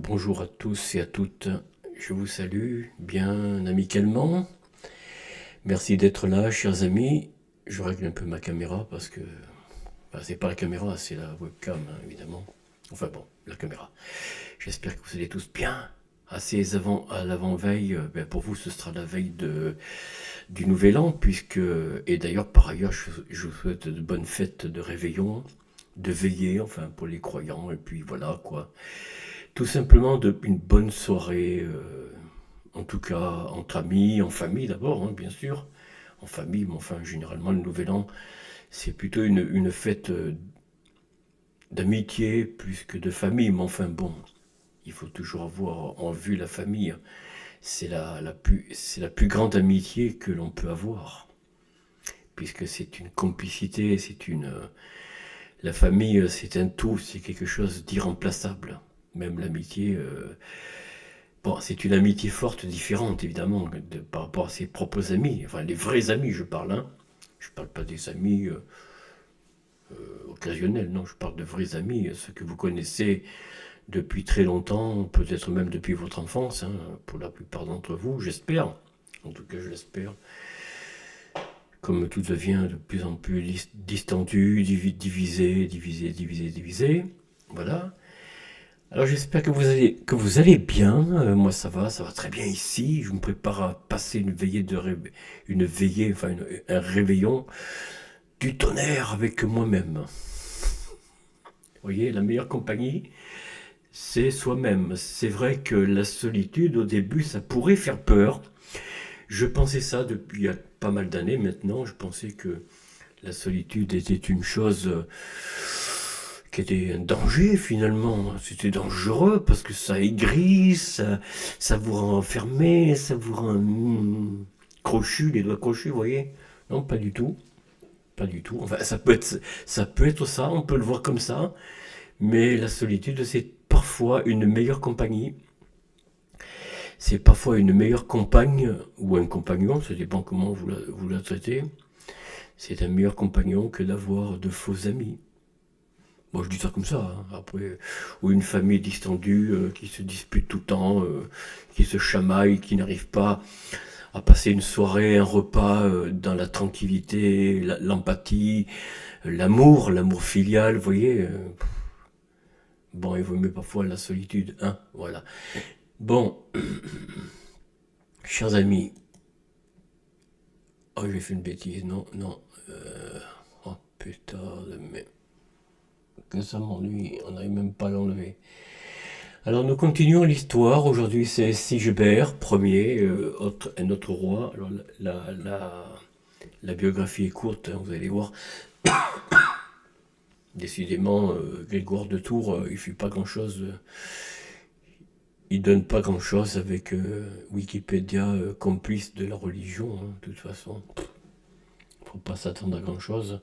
Bonjour à tous et à toutes, je vous salue bien amicalement. Merci d'être là, chers amis. Je règle un peu ma caméra parce que c'est pas la caméra, c'est la webcam, hein, évidemment. Enfin bon, la caméra. J'espère que vous allez tous bien. À l'avant-veille, pour vous, ce sera la veille du Nouvel An, et d'ailleurs, par ailleurs, je vous souhaite de bonnes fêtes de réveillon, de veillée, enfin, pour les croyants, et puis voilà, quoi. Tout simplement une bonne soirée, en tout cas entre amis, en famille d'abord, hein, bien sûr, en famille, mais enfin généralement le Nouvel An, c'est plutôt une fête d'amitié plus que de famille, mais enfin bon, il faut toujours avoir en vue la famille. C'est la plus grande amitié que l'on peut avoir, puisque c'est une complicité, la famille, c'est un tout, c'est quelque chose d'irremplaçable. Même l'amitié, bon, c'est une amitié forte, différente évidemment, par rapport à ses propres amis, enfin les vrais amis, je parle, hein. Je parle pas des amis occasionnels, non, je parle de vrais amis, ceux que vous connaissez depuis très longtemps, peut-être même depuis votre enfance, hein, pour la plupart d'entre vous, j'espère. En tout cas, je l'espère. Comme tout devient de plus en plus distendu, divisé, voilà. Alors j'espère que vous allez bien. Moi ça va très bien ici. Je me prépare à passer une veillée, un réveillon du tonnerre avec moi-même. Vous voyez, la meilleure compagnie, c'est soi-même. C'est vrai que la solitude, au début, ça pourrait faire peur. Je pensais ça depuis pas mal d'années maintenant. Je pensais que la solitude était une chose qui était un danger finalement. C'était dangereux parce que ça aigrit, ça vous rend enfermé, ça vous rend crochu, les doigts crochus, vous voyez. Non, pas du tout. Pas du tout. Enfin, ça peut être ça, on peut le voir comme ça. Mais la solitude, c'est parfois une meilleure compagnie. C'est parfois une meilleure compagne ou un compagnon, ça dépend comment vous la traitez. C'est un meilleur compagnon que d'avoir de faux amis. Moi, je dis ça comme ça, hein. Après, ou une famille distendue qui se dispute tout le temps, qui se chamaille, qui n'arrive pas à passer une soirée, un repas dans la tranquillité, l'empathie, l'amour filial, vous voyez. Bon, il vaut mieux parfois la solitude, hein, voilà. Bon, chers amis, oh, j'ai fait une bêtise, non, non. Oh putain de merde. Que ça m'ennuie, on n'arrive même pas à l'enlever. Alors nous continuons l'histoire. Aujourd'hui c'est Sigebert Ier, un autre roi. Alors la biographie est courte, hein, vous allez voir. Décidément, Grégoire de Tours, il fait pas grand-chose. Il donne pas grand-chose avec Wikipédia, complice de la religion, hein, de toute façon. Faut pas s'attendre à grand-chose.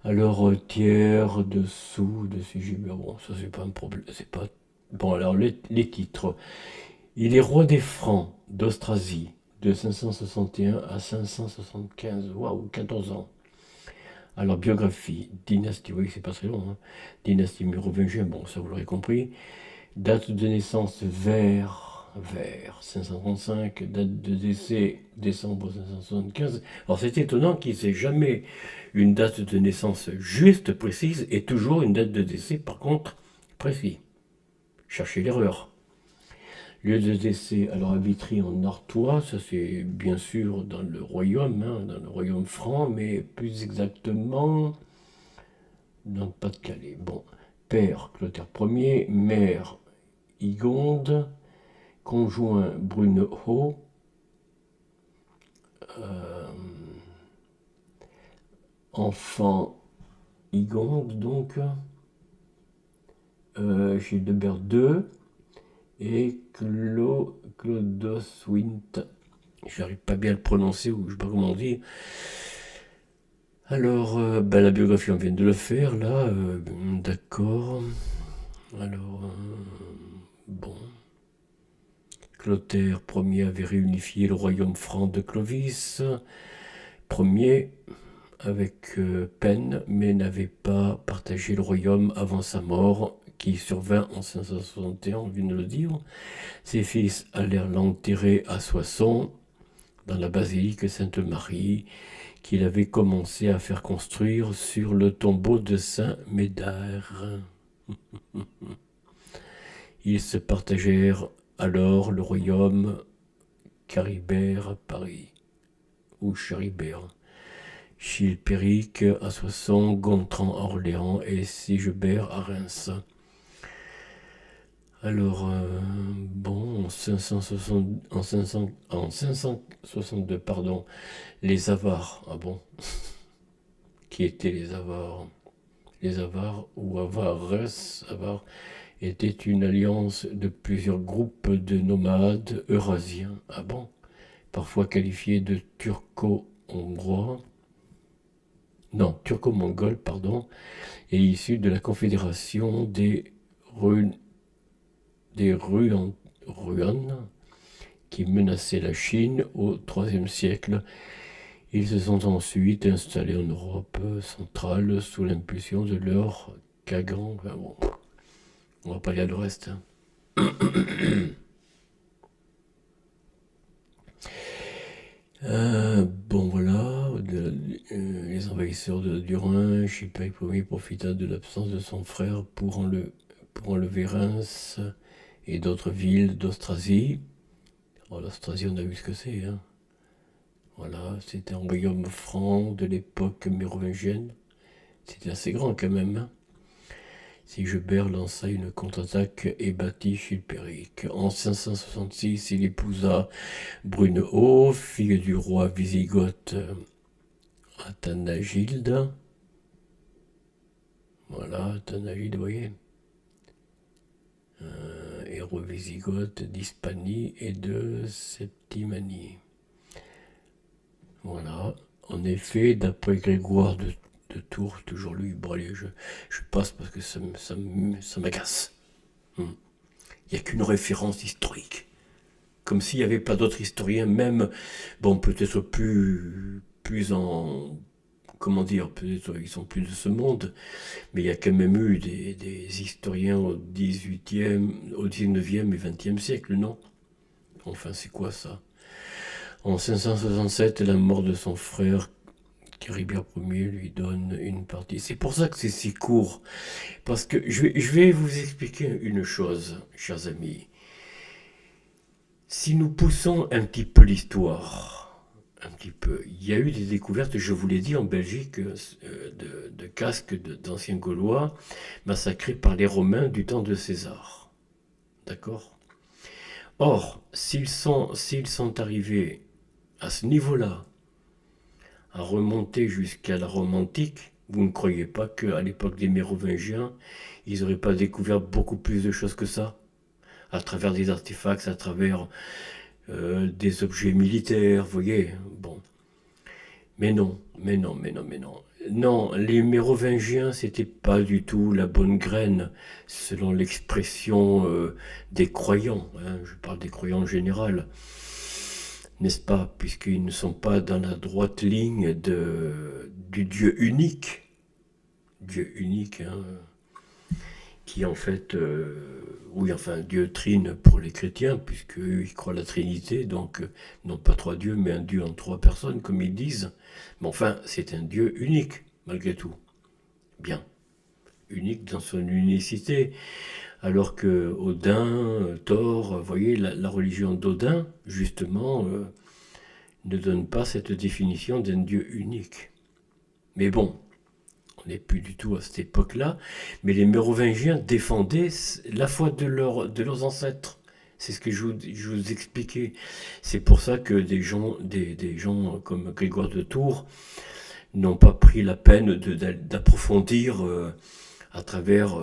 Alors, tiers, dessous, de Sigebert, bon, ça c'est pas un problème, c'est pas... Bon, alors les titres. Il est roi des Francs d'Austrasie de 561 à 575. Waouh, 14 ans. Alors, biographie, dynastie, oui, c'est pas très long, hein. Dynastie mérovingien, bon, ça vous l'aurez compris. Date de naissance vers 535, date de décès décembre 575. Alors, c'est étonnant qu'il n'y ait jamais une date de naissance juste, précise, et toujours une date de décès, par contre, précis. Cherchez l'erreur. Lieu de décès, alors à Vitry en Artois, ça c'est bien sûr dans le royaume, hein, dans le royaume franc, mais plus exactement dans le Pas-de-Calais. Bon, père Clotaire Ier, mère Igonde, conjoint Brunehaut, enfant Igonde donc, Childebert II et Clodoswint. J'arrive pas bien à le prononcer, ou je sais pas comment on dit. Alors, la biographie, on vient de le faire, là, d'accord. Alors, bon. Clotaire Ier avait réunifié le royaume franc de Clovis Ier avec peine, mais n'avait pas partagé le royaume avant sa mort, qui survint en 561, on vient de le dire. Ses fils allèrent l'enterrer à Soissons, dans la basilique Sainte-Marie, qu'il avait commencé à faire construire sur le tombeau de Saint Médard. Ils se partagèrent alors le royaume Charibert à Paris, ou Charibert, Chilpéric à Soissons, Gontran à Orléans et Sigebert à Reims. Alors, bon, en 562, pardon, les Avars, ah bon, qui étaient les Avars? Les Avars ou Avars était une alliance de plusieurs groupes de nomades eurasiens, ah bon, parfois qualifiés de turco-hongrois, non, turco-mongols, pardon, et issus de la confédération des Ruans qui menaçaient la Chine au IIIe siècle. Ils se sont ensuite installés en Europe centrale sous l'impulsion de leur Kagan. Enfin bon, on va pas aller à le reste. Bon voilà, les envahisseurs du Rhin, Chilpéric Ier profita de l'absence de son frère pour enlever Reims et d'autres villes d'Austrasie. Oh, l'Austrasie, on a vu ce que c'est, hein. Voilà, c'était un royaume franc de l'époque mérovingienne. C'était assez grand quand même, hein. Sigebert lança une contre-attaque et battit Chilpéric. En 566, il épousa Brunehaut, fille du roi wisigoth Athanagilde. Voilà, Athanagilde, vous voyez. Héros wisigoth d'Hispanie et de Septimanie. Voilà. En effet, d'après Grégoire de Tours, toujours lui, bon allez, je passe parce que ça m'agace. Il n'y a qu'une référence historique. Comme s'il n'y avait pas d'autres historiens, même, bon, peut-être plus en... Comment dire, peut-être ils sont plus de ce monde, mais il y a quand même eu des historiens au 19e et 20e siècle, non? Enfin, c'est quoi ça? En 567, la mort de son frère, Charibert Ier, lui donne une partie. C'est pour ça que c'est si court. Parce que je vais vous expliquer une chose, chers amis. Si nous poussons un petit peu l'histoire, un petit peu, il y a eu des découvertes, je vous l'ai dit, en Belgique, de casques d'anciens Gaulois massacrés par les Romains du temps de César. D'accord? Or, s'ils sont arrivés à ce niveau-là, à remonter jusqu'à la Rome antique, vous ne croyez pas qu'à l'époque des Mérovingiens, ils n'auraient pas découvert beaucoup plus de choses que ça? À travers des artefacts, à travers des objets militaires, vous voyez, bon. Mais non. Non, les Mérovingiens, c'était pas du tout la bonne graine, selon l'expression des croyants, hein, je parle des croyants en général, n'est-ce pas, puisqu'ils ne sont pas dans la droite ligne du Dieu unique, hein, qui en fait, oui, enfin, Dieu trine pour les chrétiens, puisqu'ils croient à la Trinité, donc non pas trois dieux, mais un Dieu en trois personnes, comme ils disent. Mais enfin, c'est un Dieu unique, malgré tout. Bien, unique dans son unicité. Alors que Odin, Thor, vous voyez, la religion d'Odin, justement, ne donne pas cette définition d'un Dieu unique. Mais bon, on n'est plus du tout à cette époque-là, mais les Mérovingiens défendaient la foi de leurs ancêtres. C'est ce que je vous expliquais. C'est pour ça que des gens comme Grégoire de Tours n'ont pas pris la peine d'approfondir à travers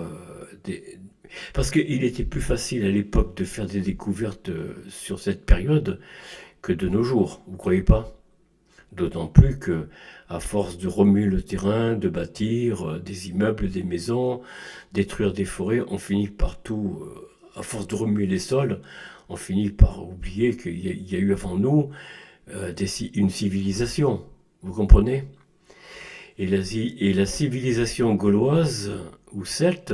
Parce qu'il était plus facile à l'époque de faire des découvertes sur cette période que de nos jours, vous croyez pas? D'autant plus que, à force de remuer le terrain, de bâtir des immeubles, des maisons, détruire des forêts, on finit par tout, à force de remuer les sols, on finit par oublier qu'il y a eu avant nous une civilisation. Vous comprenez? Et la civilisation gauloise ou celte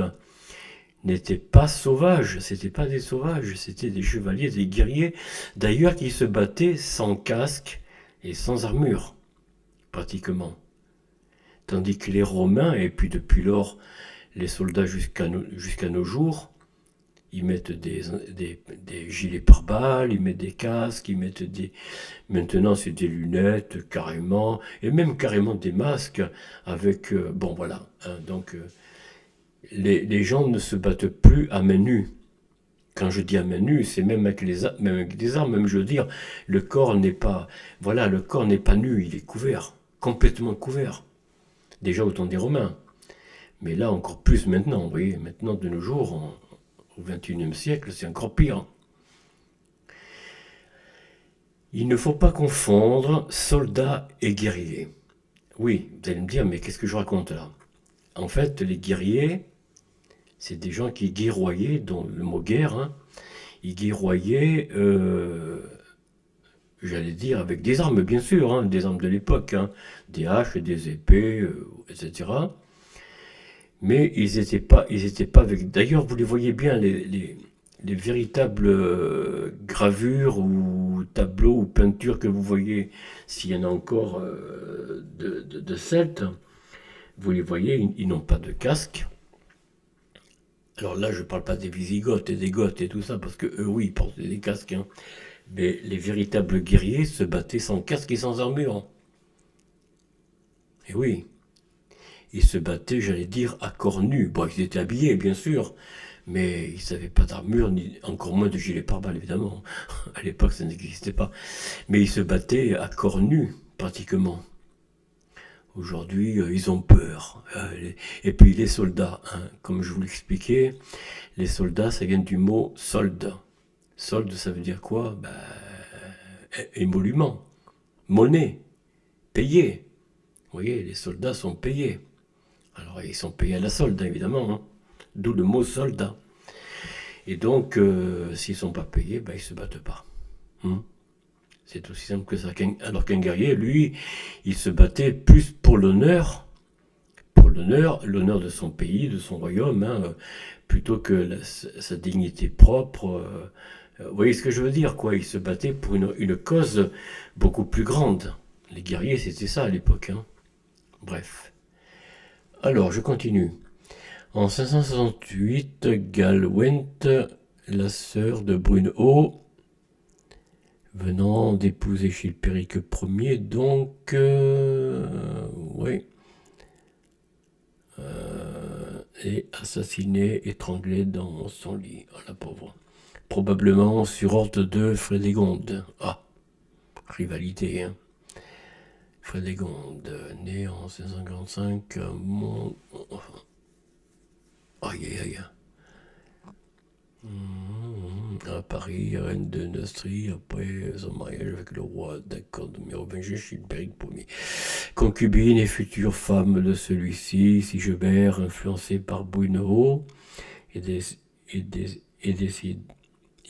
n'étaient pas sauvages, c'était pas des sauvages, c'était des chevaliers, des guerriers, d'ailleurs qui se battaient sans casque et sans armure, pratiquement. Tandis que les Romains, et puis depuis lors les soldats jusqu'à nos jours, ils mettent des gilets pare-balles, ils mettent des casques, ils mettent des... Maintenant, c'est des lunettes, carrément, et même carrément des masques avec... bon, voilà. Hein, donc, les gens ne se battent plus à main nue. Quand je dis à main nue, c'est même avec des armes, même je veux dire, le corps n'est pas... Voilà, le corps n'est pas nu, il est couvert, complètement couvert. Déjà au temps des Romains. Mais là, encore plus maintenant, vous voyez, maintenant, de nos jours, au XXIe siècle, c'est encore pire. Il ne faut pas confondre soldats et guerriers. Oui, vous allez me dire, mais qu'est-ce que je raconte là? En fait, les guerriers, c'est des gens qui guerroyaient, dont le mot guerre, hein, ils guerroyaient, j'allais dire, avec des armes, bien sûr, hein, des armes de l'époque, hein, des haches, des épées, etc. Mais ils étaient pas avec. D'ailleurs, vous les voyez bien, les véritables gravures ou tableaux ou peintures que vous voyez, s'il y en a encore de Celtes, vous les voyez, ils n'ont pas de casque. Alors là, je ne parle pas des Wisigoths et des Goths et tout ça, parce que eux, oui, ils portaient des casques. Hein. Mais les véritables guerriers se battaient sans casque et sans armure. Et oui, ils se battaient, j'allais dire, à corps nus. Bon, ils étaient habillés, bien sûr, mais ils n'avaient pas d'armure, ni encore moins de gilet pare-balles, évidemment. À l'époque, ça n'existait pas. Mais ils se battaient à corps nus, pratiquement. Aujourd'hui, ils ont peur. Et puis les soldats, hein, comme je vous l'expliquais, les soldats, ça vient du mot solde. Solde, ça veut dire quoi? Ben, émolument, monnaie, payé. Vous voyez, les soldats sont payés. Alors, ils sont payés à la solde, évidemment. Hein. D'où le mot soldat. Et donc, s'ils ne sont pas payés, ben, ils ne se battent pas. Hein. C'est aussi simple que ça. Alors qu'un guerrier, lui, il se battait plus pour l'honneur de son pays, de son royaume, hein, plutôt que sa dignité propre. Vous voyez ce que je veux dire, quoi? Il se battait pour une cause beaucoup plus grande. Les guerriers, c'était ça à l'époque. Hein. Bref. Alors, je continue. En 568, Galwent, la sœur de Brunehaut, venant d'épouser Chilpéric Ier, donc, oui, est assassinée, étranglée dans son lit. Oh, la pauvre. Probablement sur ordre de Frédégonde. Ah, rivalité, hein. Frédégonde, née en 1645, aïe aïe aïe. À Paris, reine de Neustrie, après son mariage avec le roi d'accord numéro 20, Chilpéric Ier. Concubine et future femme de celui-ci, Sigebert, influencé par Brunehaut, et,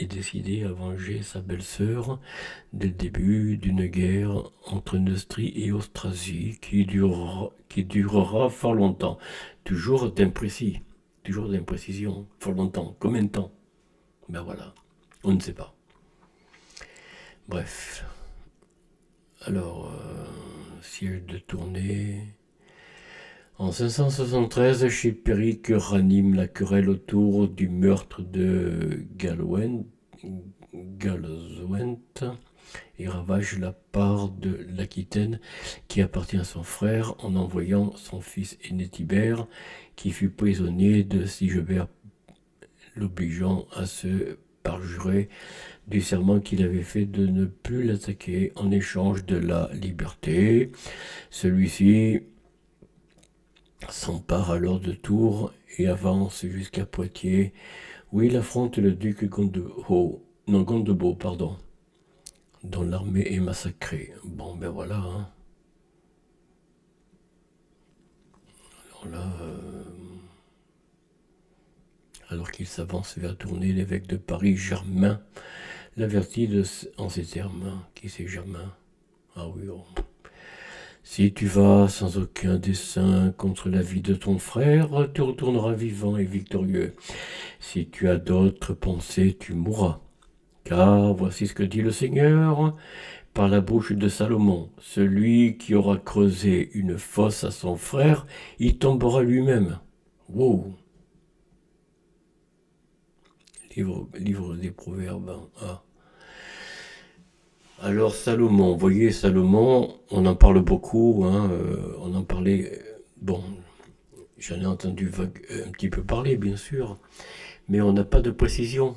décidé à venger sa belle-sœur dès le début d'une guerre entre Neustrie et Austrasie qui durera fort longtemps. Toujours d'imprécision, fort longtemps. Combien de temps? Ben voilà, on ne sait pas. Bref. Alors, siège de Tournai. En 573, Chilpéric ranime la querelle autour du meurtre de Galwent et ravage la part de l'Aquitaine qui appartient à son frère en envoyant son fils aîné Tibère, qui fut prisonnier de Sigebert, l'obligeant à se parjurer du serment qu'il avait fait de ne plus l'attaquer en échange de la liberté. Celui-ci s'empare alors de Tours et avance jusqu'à Poitiers, où il affronte le duc Gondebaud, dont l'armée est massacrée. Bon, ben voilà. Hein. Alors là, alors qu'il s'avance vers Tournai, l'évêque de Paris, Germain, l'avertit en ces termes. Qui c'est Germain? Ah oui, oh. Si tu vas sans aucun dessein contre la vie de ton frère, tu retourneras vivant et victorieux. Si tu as d'autres pensées, tu mourras. Car voici ce que dit le Seigneur par la bouche de Salomon. Celui qui aura creusé une fosse à son frère, il tombera lui-même. Wow. Livre des Proverbes. Ah. Alors Salomon, vous voyez, Salomon, on en parle beaucoup, hein, on en parlait, bon, j'en ai entendu un petit peu parler, bien sûr, mais on n'a pas de précision.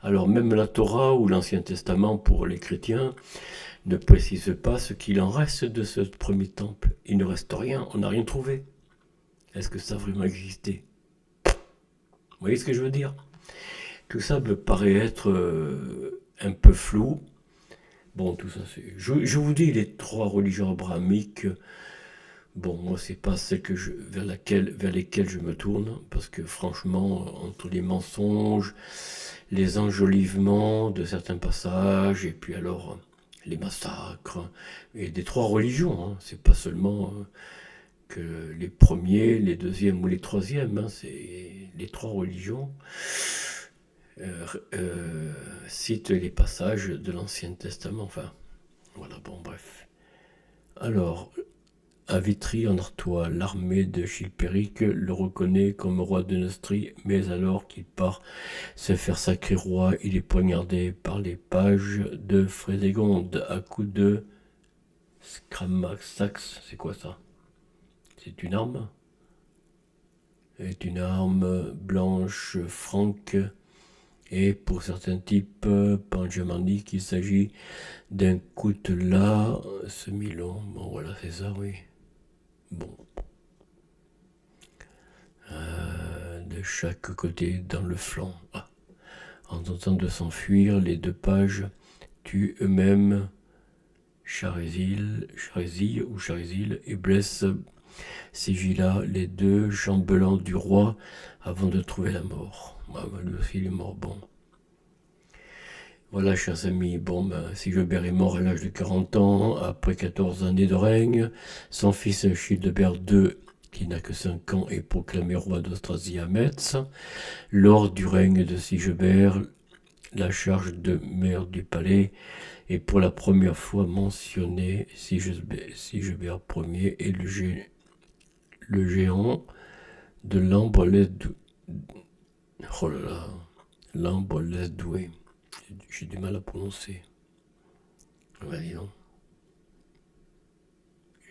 Alors même la Torah ou l'Ancien Testament pour les chrétiens ne précise pas ce qu'il en reste de ce premier temple. Il ne reste rien, on n'a rien trouvé. Est-ce que ça a vraiment existé? Vous voyez ce que je veux dire? Tout ça me paraît être un peu flou. Bon, tout ça, c'est. Je vous dis, les trois religions abrahamiques, bon, moi, c'est pas celle vers lesquelles je me tourne, parce que franchement, entre les mensonges, les enjolivements de certains passages, et puis alors les massacres, et des trois religions, hein, c'est pas seulement que les premiers, les deuxièmes ou les troisièmes, hein, c'est les trois religions. Cite les passages de l'Ancien Testament. Enfin, voilà, bon, bref. Alors, à Vitry, en Artois, l'armée de Chilpéric le reconnaît comme roi de Neustrie, mais alors qu'il part se faire sacrer roi, il est poignardé par les pages de Frédégonde à coups de Scramaxax. C'est quoi ça? C'est une arme? C'est une arme blanche franque. Et pour certains types pangermaniques, il s'agit d'un coutelas semi-long. Bon, voilà, c'est ça, oui. Bon. De chaque côté dans le flanc. Ah. En tentant de s'enfuir, les deux pages tuent eux-mêmes Charézil et blessent Sigilla, les deux chambellans du roi, avant de trouver la mort. Ah, lui aussi, il est mort. Bon. Voilà, chers amis, bon, Sigebert est mort à l'âge de 40 ans, après 14 années de règne. Son fils Childebert II, qui n'a que 5 ans, est proclamé roi d'Austrasie à Metz. Lors du règne de Sigebert, la charge de maire du palais est pour la première fois mentionnée. Sigebert Ier est le géant de l'Ambre-les-Doué. Oh là là, l'Ambre-les-Doué. J'ai du mal à prononcer. Dis donc.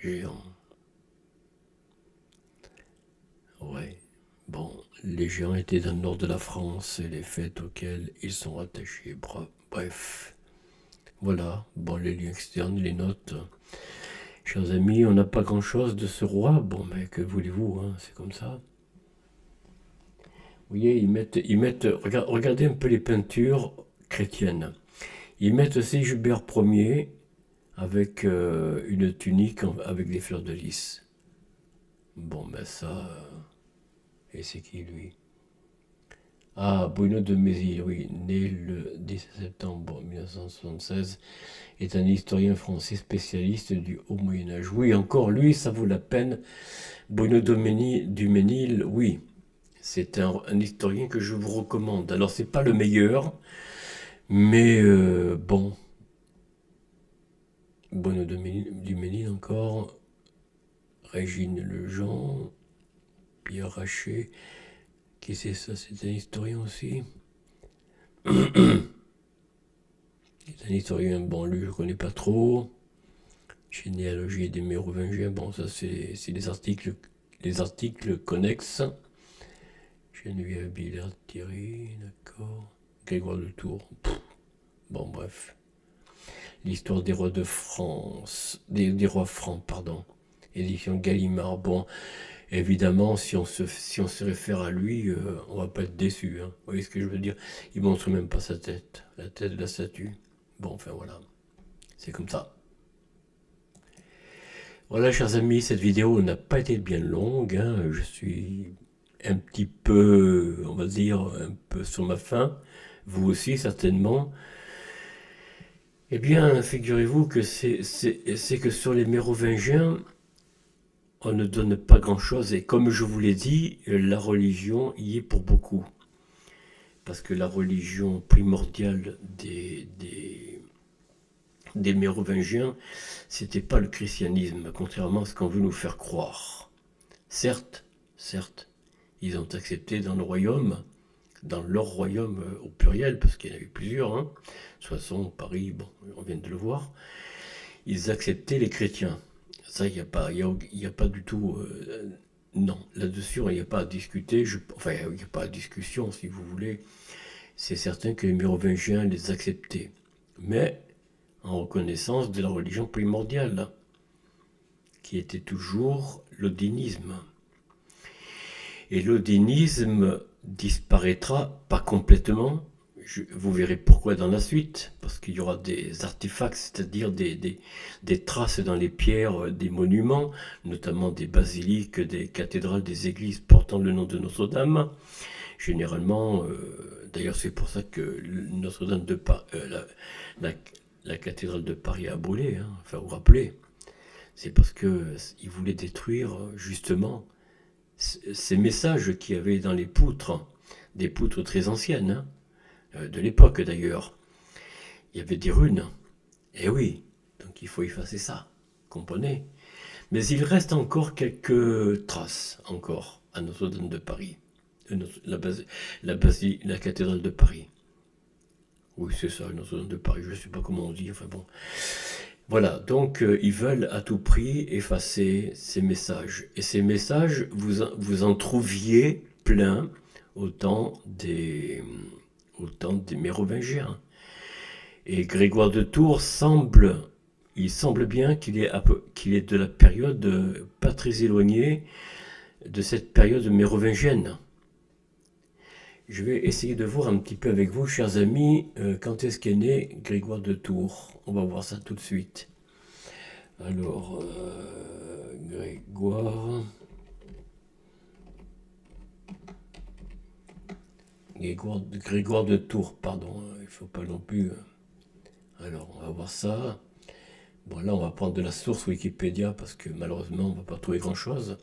Géant. Ouais. Bon, les géants étaient dans le nord de la France et les fêtes auxquelles ils sont rattachés. Bref. Voilà. Bon, les liens externes, les notes. Chers amis, on n'a pas grand-chose de ce roi. Bon, mais que voulez-vous, hein, c'est comme ça. Vous voyez, regardez un peu les peintures chrétiennes. Ils mettent Sigebert Ier avec une tunique avec des fleurs de lys. Bon, ben ça. Et c'est qui lui? Ah, Bruno de Mézil, oui, né le 17 septembre 1976, est un historien français spécialiste du Haut Moyen-Âge. Oui, encore lui, ça vaut la peine. Bruno du Ménil, oui, c'est un historien que je vous recommande. Alors, c'est pas le meilleur, mais bon. Bruno du Ménil encore. Régine Lejean, Pierre Raché. Qui c'est ça? C'est un historien aussi. C'est un historien, bon, lui, je ne connais pas trop. Généalogie des Mérovingiens, bon, ça, c'est les articles connexes. Geneviève Billard Thierry, d'accord. Grégoire de Tours. Bon, bref. L'histoire des rois de France, des rois francs, pardon. Édition Gallimard. Bon, évidemment, si on se réfère à lui, on va pas être déçu. Hein. Vous voyez ce que je veux dire? Il montre même pas sa tête, la tête de la statue. Bon, enfin voilà, c'est comme ça. Voilà, chers amis, cette vidéo n'a pas été bien longue. Hein. Je suis un petit peu, on va dire, un peu sur ma faim. Vous aussi, certainement. Eh bien, figurez-vous que c'est que sur les Mérovingiens, on ne donne pas grand-chose. Et comme je vous l'ai dit, la religion y est pour beaucoup. Parce que la religion primordiale des Mérovingiens, c'était pas le christianisme, contrairement à ce qu'on veut nous faire croire. Certes, certes, ils ont accepté dans leur royaume au pluriel, parce qu'il y en avait plusieurs, hein, Soissons, Paris, bon, on vient de le voir, ils acceptaient les chrétiens. Ça, il n'y a pas, y a pas du tout. Non, là-dessus, il n'y a pas à discuter. Enfin, il n'y a pas à discussion, si vous voulez. C'est certain que les Mérovingiens les acceptaient. Mais en reconnaissance de la religion primordiale, qui était toujours l'odinisme. Et l'odinisme disparaîtra pas complètement. Vous verrez pourquoi dans la suite, parce qu'il y aura des artefacts, c'est-à-dire des traces dans les pierres, des monuments, notamment des basiliques, des cathédrales, des églises portant le nom de Notre-Dame. Généralement, d'ailleurs c'est pour ça que Notre-Dame de Paris, la, la cathédrale de Paris a brûlé, hein, enfin vous rappelez, c'est parce qu'ils voulaient détruire justement ces messages qu'il y avait dans les poutres, des poutres très anciennes, hein, de l'époque d'ailleurs. Il y avait des runes. Eh oui, donc il faut effacer ça, comprenez. Mais il reste encore quelques traces, encore, à Notre-Dame de Paris. La cathédrale de Paris. Oui, c'est ça, Notre-Dame de Paris, je ne sais pas comment on dit, enfin bon. Voilà, donc ils veulent à tout prix effacer ces messages. Et ces messages, vous en trouviez plein au temps au temps des Mérovingiens. Et Grégoire de Tours il semble bien qu'il est de la période pas très éloignée de cette période mérovingienne. Je vais essayer de voir un petit peu avec vous, chers amis, quand est-ce qu'est né Grégoire de Tours. On va voir ça tout de suite. Alors, Grégoire de Tours, pardon, il ne faut pas non plus. Alors, on va voir ça. Bon, là, on va prendre de la source Wikipédia parce que malheureusement, on ne va pas trouver grand-chose.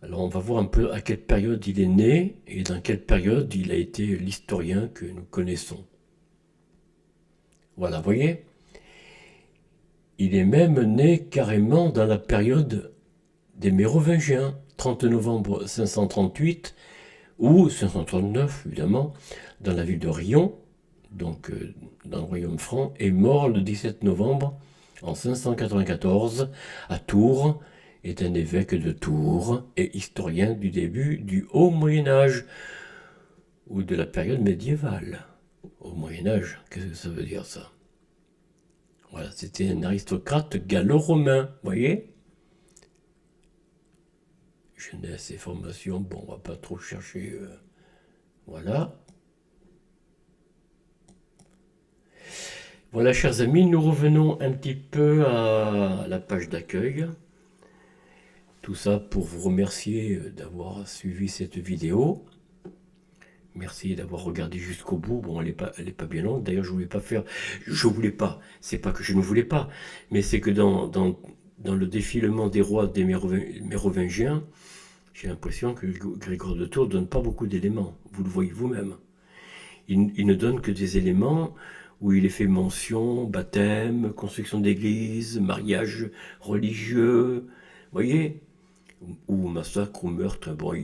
Alors, on va voir un peu à quelle période il est né et dans quelle période il a été l'historien que nous connaissons. Voilà, vous voyez, il est même né carrément dans la période des Mérovingiens, 30 novembre 538 ou 539 évidemment, dans la ville de Rion, donc dans le royaume franc, est mort le 17 novembre en 594 à Tours, est un évêque de Tours et historien du début du Haut Moyen-Âge ou de la période médiévale. Au Moyen-Âge, qu'est-ce que ça veut dire ça? Voilà, c'était un aristocrate gallo-romain, voyez? Jeunesse et formation, bon, on va pas trop chercher. Voilà. Voilà, chers amis, nous revenons un petit peu à la page d'accueil. Tout ça pour vous remercier d'avoir suivi cette vidéo. Merci d'avoir regardé jusqu'au bout. Bon, elle est pas bien longue. D'ailleurs, je voulais pas faire. Je voulais pas. C'est pas que je ne voulais pas, mais c'est que dans le défilement des rois des Mérovingiens, j'ai l'impression que Grégoire de Tours donne pas beaucoup d'éléments. Vous le voyez vous-même. Il ne donne que des éléments où il est fait mention, baptême, construction d'église, mariage religieux, vous voyez, ou massacre ou meurtre. Bon,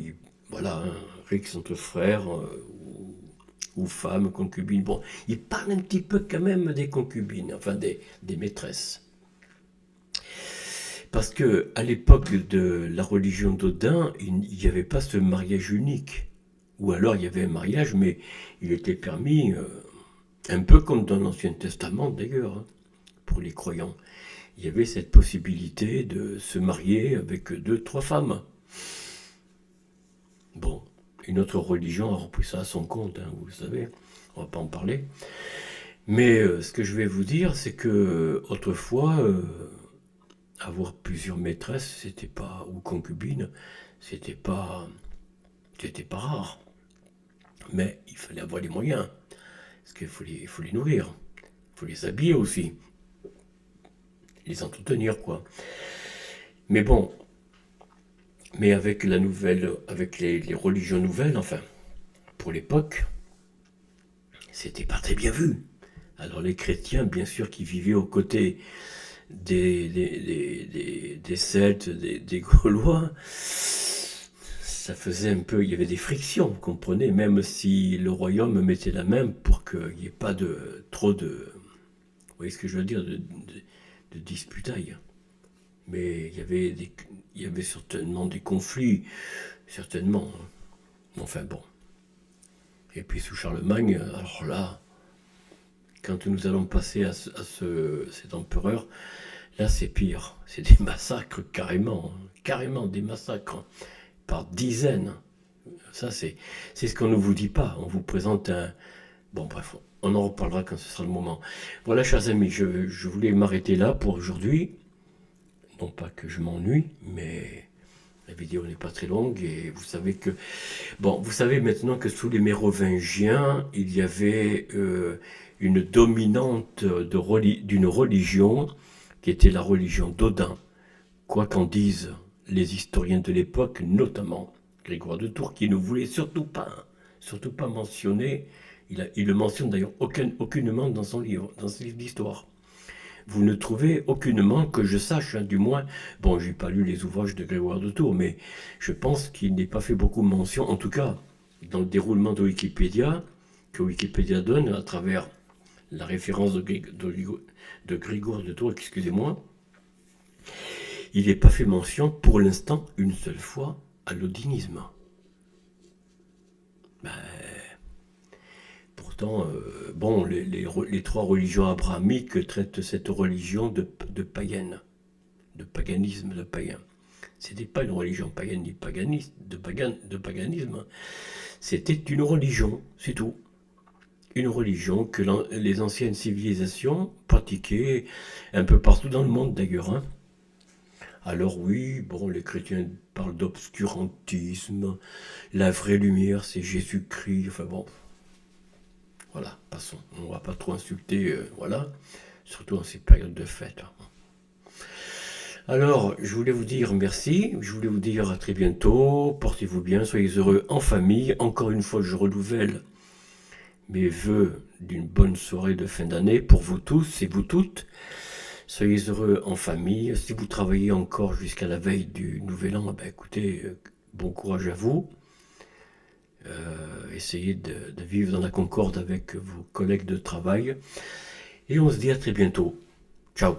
voilà, hein, rixe entre frères ou femmes, concubines. Bon, il parle un petit peu quand même des concubines, enfin des maîtresses. Parce que à l'époque de la religion d'Odin, il n'y avait pas ce mariage unique. Ou alors il y avait un mariage, mais il était permis, un peu comme dans l'Ancien Testament d'ailleurs, hein, pour les croyants. Il y avait cette possibilité de se marier avec deux, trois femmes. Bon, une autre religion a repris ça à son compte, hein, vous le savez, on va pas en parler. Mais ce que je vais vous dire, c'est que autrefois, avoir plusieurs maîtresses, c'était pas, ou concubines, c'était pas, c'était pas rare. Mais il fallait avoir les moyens, parce qu'il faut les nourrir. faut les habiller aussi, les entretenir, quoi. Mais bon, mais avec la nouvelle, avec les religions nouvelles, enfin, pour l'époque, c'était pas très bien vu. Alors les chrétiens, bien sûr, qui vivaient aux côtés des Celtes, des Gaulois, ça faisait un peu, il y avait des frictions, vous comprenez, même si le royaume mettait la main pour qu'il n'y ait pas de trop de, vous voyez ce que je veux dire, de disputailles. Mais il y avait certainement des conflits, certainement. Enfin bon. Et puis sous Charlemagne, alors là, quand nous allons passer cet empereur, là c'est pire. C'est des massacres carrément, carrément des massacres par dizaines. Ça c'est ce qu'on ne vous dit pas. On vous présente un... Bon bref, on en reparlera quand ce sera le moment. Voilà chers amis, je voulais m'arrêter là pour aujourd'hui. Non pas que je m'ennuie, mais la vidéo n'est pas très longue et vous savez que... Bon, vous savez maintenant que sous les Mérovingiens, il y avait une dominante d'une religion qui était la religion d'Odin. Quoi qu'en disent les historiens de l'époque, notamment Grégoire de Tours, qui ne voulait surtout pas mentionner, il le mentionne d'ailleurs aucunement dans son livre d'histoire. Vous ne trouvez aucunement, que je sache, hein, du moins, bon, j'ai pas lu les ouvrages de Grégoire de Tours, mais je pense qu'il n'est pas fait beaucoup mention, en tout cas, dans le déroulement de Wikipédia, que Wikipédia donne à travers la référence de Grégoire de Tours, excusez-moi, il n'est pas fait mention, pour l'instant, une seule fois, à l'odinisme. Ben, pourtant, bon, les trois religions abrahamiques traitent cette religion de païenne, de paganisme, de païen. C'était pas une religion païenne ni paganiste, de paganisme. C'était une religion, c'est tout. Une religion que les anciennes civilisations pratiquaient un peu partout dans le monde d'ailleurs, hein. Alors oui, bon, les chrétiens parlent d'obscurantisme, la vraie lumière c'est Jésus-Christ, enfin bon, voilà, passons. On va pas trop insulter, voilà, surtout en ces périodes de fête, hein. Alors, je voulais vous dire merci, je voulais vous dire à très bientôt, portez-vous bien, soyez heureux en famille. Encore une fois, je renouvelle mes vœux d'une bonne soirée de fin d'année pour vous tous et vous toutes. Soyez heureux en famille. Si vous travaillez encore jusqu'à la veille du Nouvel An, ben écoutez, bon courage à vous. Essayez de vivre dans la concorde avec vos collègues de travail. Et on se dit à très bientôt. Ciao.